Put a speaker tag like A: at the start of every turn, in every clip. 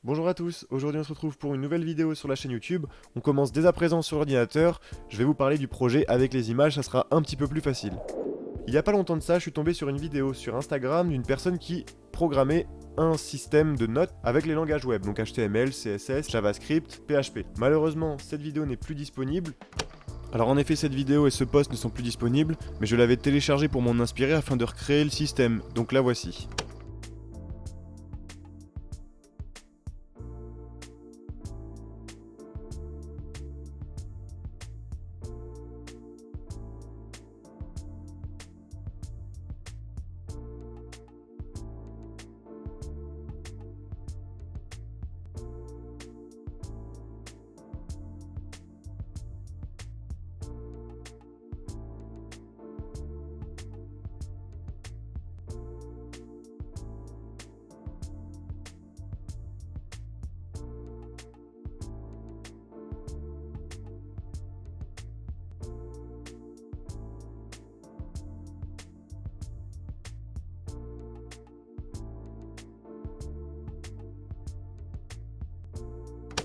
A: Bonjour à tous, aujourd'hui on se retrouve pour une nouvelle vidéo sur la chaîne YouTube. On commence dès à présent sur l'ordinateur, je vais vous parler du projet avec les images, ça sera un petit peu plus facile. Il y a pas longtemps de ça, je suis tombé sur une vidéo sur Instagram d'une personne qui programmait un système de notes avec les langages web, donc HTML, CSS, JavaScript, PHP. Malheureusement, cette vidéo n'est plus disponible. Alors en effet, cette vidéo et ce post ne sont plus disponibles, mais je l'avais téléchargé pour m'en inspirer afin de recréer le système, donc la voici.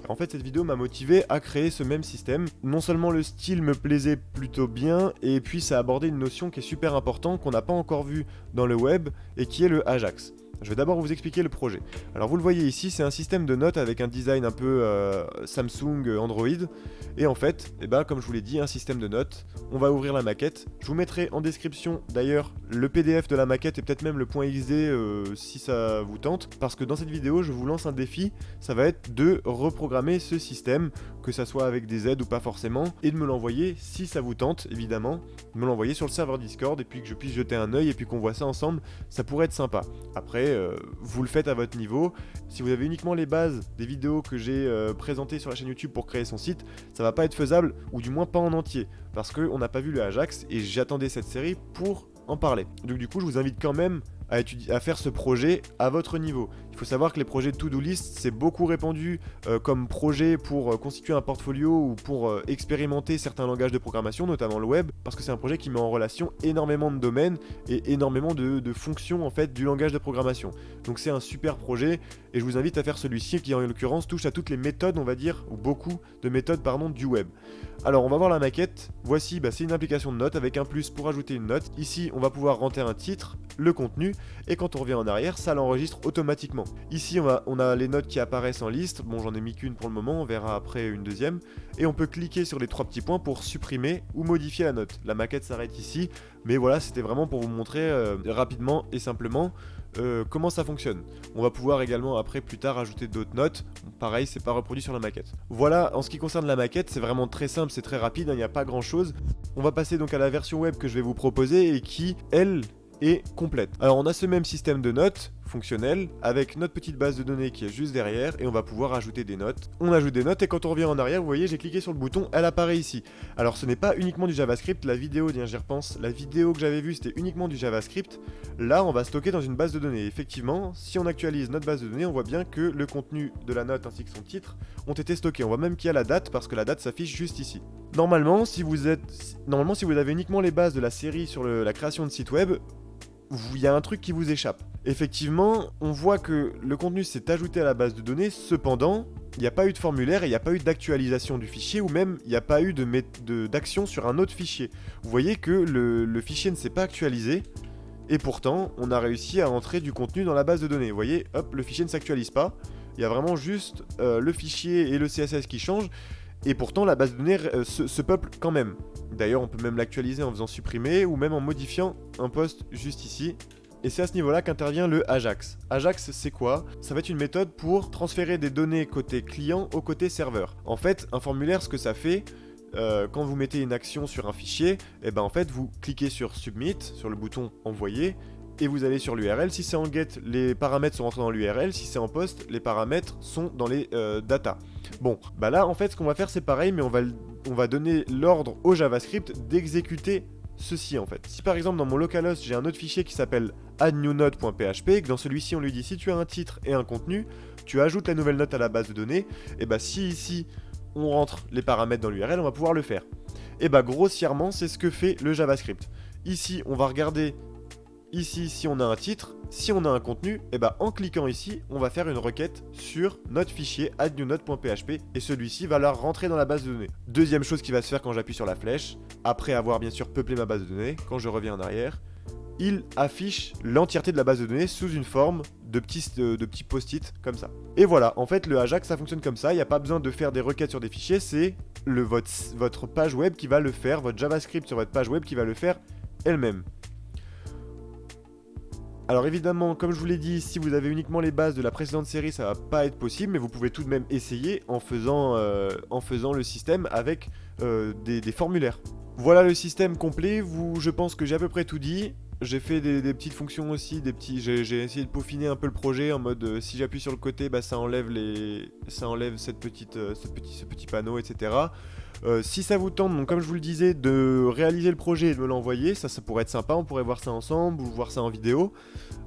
A: En fait, cette vidéo m'a motivé à créer ce même système. Non seulement le style me plaisait plutôt bien, et puis ça abordait une notion qui est super importante, qu'on n'a pas encore vue dans le web, et qui est le Ajax. Je vais d'abord vous expliquer le projet. Alors vous le voyez ici, c'est un système de notes avec un design un peu Samsung Android. Et en fait, comme je vous l'ai dit, un système de notes. On va ouvrir la maquette. Je vous mettrai en description d'ailleurs le PDF de la maquette et peut-être même le .xd si ça vous tente. Parce que dans cette vidéo, je vous lance un défi. Ça va être de reprogrammer ce système, que ça soit avec des aides ou pas forcément. Et de me l'envoyer si ça vous tente, évidemment. De me l'envoyer sur le serveur Discord et puis que je puisse jeter un œil et puis qu'on voit ça ensemble. Ça pourrait être sympa. Après, vous le faites à votre niveau. Si vous avez uniquement les bases des vidéos que j'ai présentées sur la chaîne YouTube pour créer son site, ça va pas être faisable, ou du moins pas en entier, parce qu'on n'a pas vu le Ajax et j'attendais cette série pour en parler. Donc du coup, je vous invite quand même à faire ce projet à votre niveau. Il faut savoir que les projets de to-do list, c'est beaucoup répandu comme projet pour constituer un portfolio ou pour expérimenter certains langages de programmation, notamment le web, parce que c'est un projet qui met en relation énormément de domaines et énormément de fonctions en fait du langage de programmation. Donc c'est un super projet et je vous invite à faire celui-ci qui en l'occurrence touche à toutes les méthodes, on va dire, ou beaucoup de méthodes pardon, du web. Alors on va voir la maquette. Voici, c'est une application de notes avec un plus pour ajouter une note. Ici on va pouvoir rentrer un titre, le contenu, et quand on revient en arrière, ça l'enregistre automatiquement. Ici on a les notes qui apparaissent en liste. Bon, j'en ai mis qu'une pour le moment, on verra après une deuxième. Et on peut cliquer sur les trois petits points pour supprimer ou modifier la note. La maquette s'arrête ici, mais voilà, c'était vraiment pour vous montrer rapidement et simplement comment ça fonctionne. On va pouvoir également après plus tard ajouter d'autres notes. Pareil, c'est pas reproduit sur la maquette. Voilà, en ce qui concerne la maquette, c'est vraiment très simple, c'est très rapide, il n'y a pas grand chose. On va passer donc à la version web que je vais vous proposer et qui, elle, est complète. Alors on a ce même système de notes fonctionnel avec notre petite base de données qui est juste derrière et on va pouvoir ajouter des notes. On ajoute des notes et quand on revient en arrière, vous voyez, j'ai cliqué sur le bouton, elle apparaît ici. Alors ce n'est pas uniquement du JavaScript, la vidéo, j'y repense, la vidéo que j'avais vue c'était uniquement du JavaScript. Là on va stocker dans une base de données. Effectivement, si on actualise notre base de données, on voit bien que le contenu de la note ainsi que son titre ont été stockés. On voit même qu'il y a la date parce que la date s'affiche juste ici. Normalement, si vous avez uniquement les bases de la série sur la création de site web, il y a un truc qui vous échappe. Effectivement, on voit que le contenu s'est ajouté à la base de données, cependant, il n'y a pas eu de formulaire et il n'y a pas eu d'actualisation du fichier ou même il n'y a pas eu d'action sur un autre fichier. Vous voyez que le fichier ne s'est pas actualisé et pourtant, on a réussi à entrer du contenu dans la base de données. Vous voyez, hop, le fichier ne s'actualise pas. Il y a vraiment juste le fichier et le CSS qui changent. Et pourtant, la base de données se peuple quand même. D'ailleurs, on peut même l'actualiser en faisant supprimer ou même en modifiant un poste juste ici. Et c'est à ce niveau-là qu'intervient le Ajax. Ajax, c'est quoi? Ça va être une méthode pour transférer des données côté client au côté serveur. En fait, un formulaire, ce que ça fait, quand vous mettez une action sur un fichier, en fait, vous cliquez sur Submit, sur le bouton Envoyer, et vous allez sur l'URL. Si c'est en get, les paramètres sont rentrés dans l'URL. Si c'est en post, les paramètres sont dans les data. Bon, là en fait ce qu'on va faire c'est pareil, mais on va donner l'ordre au JavaScript d'exécuter ceci en fait. Si par exemple dans mon localhost j'ai un autre fichier qui s'appelle addNewNote.php et que dans celui-ci on lui dit si tu as un titre et un contenu, tu ajoutes la nouvelle note à la base de données, et si ici on rentre les paramètres dans l'URL, on va pouvoir le faire. Et grossièrement c'est ce que fait le JavaScript. Ici on va regarder. Ici, si on a un titre, Si on a un contenu, et bah en cliquant ici, on va faire une requête sur notre fichier addNewNode.php et celui-ci va la rentrer dans la base de données. Deuxième chose qui va se faire quand j'appuie sur la flèche, après avoir bien sûr peuplé ma base de données, quand je reviens en arrière, il affiche l'entièreté de la base de données sous une forme de petits post-it comme ça. Et voilà, en fait le Ajax ça fonctionne comme ça, il n'y a pas besoin de faire des requêtes sur des fichiers, c'est votre page web qui va le faire, votre JavaScript sur votre page web qui va le faire elle-même. Alors évidemment, comme je vous l'ai dit, si vous avez uniquement les bases de la précédente série, ça va pas être possible, mais vous pouvez tout de même essayer en faisant le système avec des formulaires. Voilà le système complet, je pense que j'ai à peu près tout dit. J'ai fait des petites fonctions aussi, j'ai essayé de peaufiner un peu le projet en mode si j'appuie sur le côté, bah, ça enlève ce petit panneau, etc. Si ça vous tente, donc comme je vous le disais, de réaliser le projet et de me l'envoyer, ça pourrait être sympa, on pourrait voir ça ensemble ou voir ça en vidéo.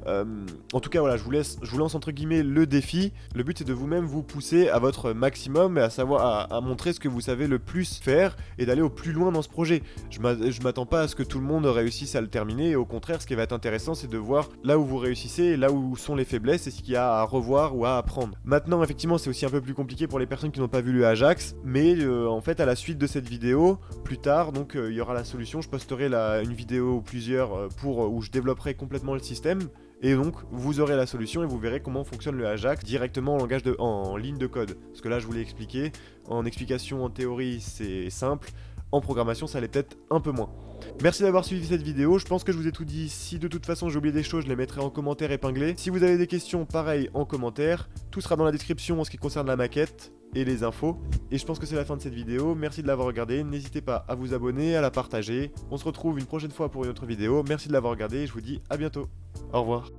A: En tout cas voilà, je vous lance entre guillemets le défi. Le but c'est de vous-même vous pousser à votre maximum et à savoir à montrer ce que vous savez le plus faire et d'aller au plus loin dans ce projet. Je m'attends pas à ce que tout le monde réussisse à le terminer et au contraire ce qui va être intéressant c'est de voir là où vous réussissez et là où sont les faiblesses et ce qu'il y a à revoir ou à apprendre. Maintenant effectivement c'est aussi un peu plus compliqué pour les personnes qui n'ont pas vu le Ajax, mais en fait à la suite de cette vidéo, plus tard donc il y aura la solution, je posterai une vidéo ou plusieurs où je développerai complètement le système. Et donc, vous aurez la solution et vous verrez comment fonctionne le Ajax directement en ligne de code. Parce que là, je vous l'ai expliqué. En explication, en théorie, c'est simple. En programmation, ça l'est peut-être un peu moins. Merci d'avoir suivi cette vidéo. Je pense que je vous ai tout dit. Si de toute façon j'ai oublié des choses, je les mettrai en commentaire épinglés. Si vous avez des questions, pareil, en commentaire. Tout sera dans la description en ce qui concerne la maquette et les infos. Et je pense que c'est la fin de cette vidéo. Merci de l'avoir regardé. N'hésitez pas à vous abonner, à la partager. On se retrouve une prochaine fois pour une autre vidéo. Merci de l'avoir regardé et je vous dis à bientôt. Au revoir.